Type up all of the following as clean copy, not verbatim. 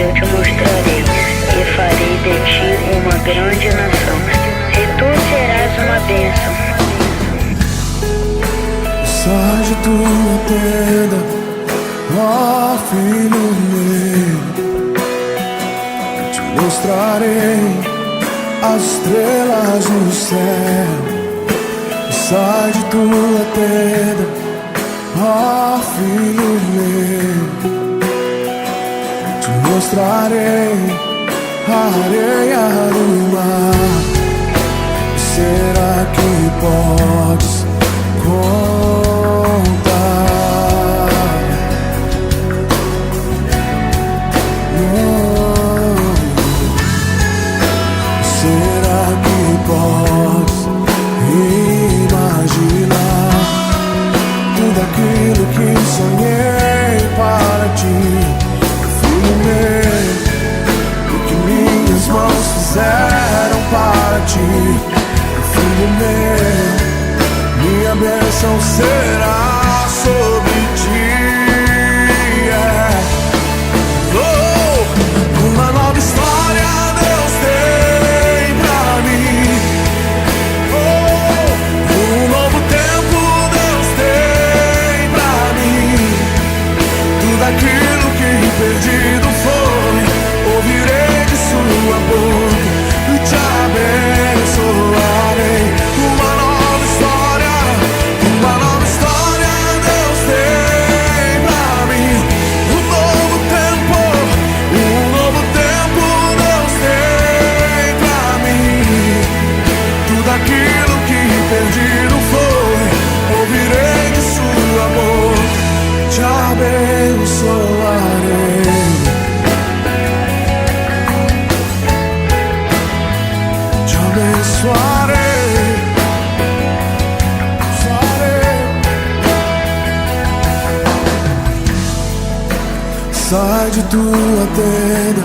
eu te mostrarei, e farei de ti uma grande nação, e tu serás uma bênção. Sai de tua tenda, ó filho meu, te mostrarei as estrelas no céu. Sai de tua tenda, ó filho meu, te mostrarei a areia do mar. Será que podes contar? Será que podes imaginar tudo aquilo que sonhei para ti, filho meu? O que minhas mãos fizeram para ti, filho meu, minha bênção será sobre ti. Uma nova história Deus tem pra mim. Um novo tempo Deus tem pra mim. Tudo aquilo que perdido foi, ouvirei de sua boca e te abençoarei. Uma nova história Deus tem pra mim. Um novo tempo Deus tem pra mim. Tudo aquilo que perdido foi, ouvirei de sua boca, te abençoarei. Te abençoarei. Sai de tua tenda,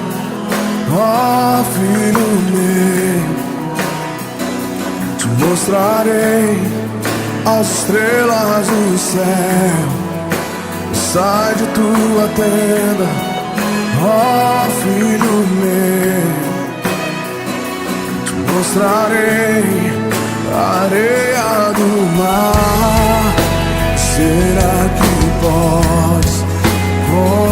ó filho meu, te mostrarei as estrelas no céu. Sai de tua tenda, ó filho meu, te mostrarei a areia do mar. Será que podes contar?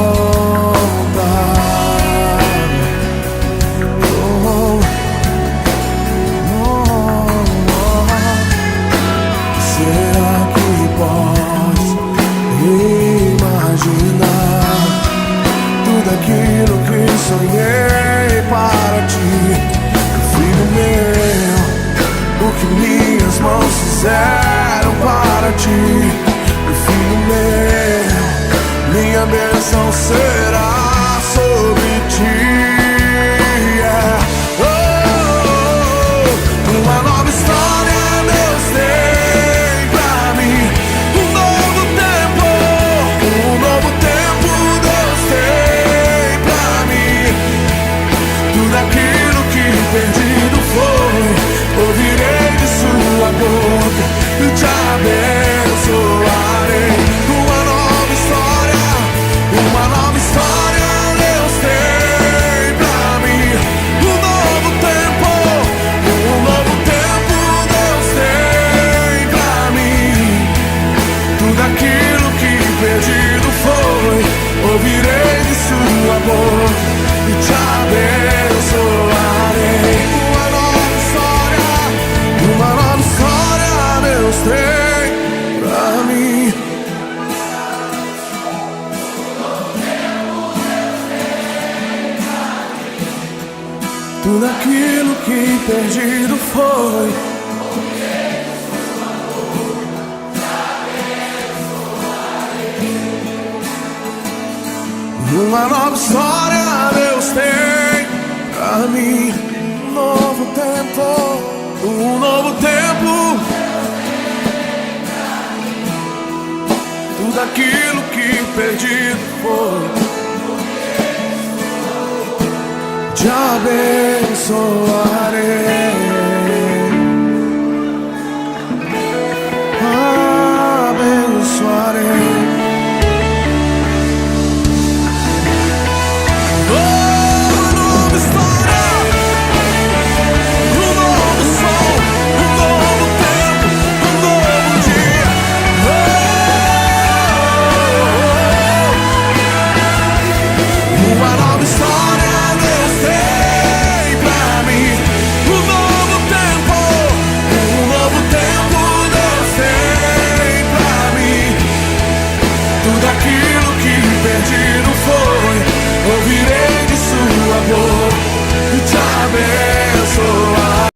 Será que podes imaginar tudo aquilo que sonhei para ti, filho meu? O que minhas mãos fizeram para ti, filho meu, minha bênção será sobre ti. Uma nova história Deus tem pra mim. Um novo tempo Deus tem pra mim. Tudo aquilo que perdido foi, ouvirei de sua boca e te abençoarei. Uma nova história Deus tem pra mim. Um novo tempo Deus tem pra mim. Tudo aquilo que perdido foi, ouvirei de sua boca e te abençoarei. Uma nova história Deus tem pra mim. Tudo aquilo que perdido foi, uma nova história Deus tem pra mim. Um novo tempo, tudo aquilo que perdido foi, te abençoe.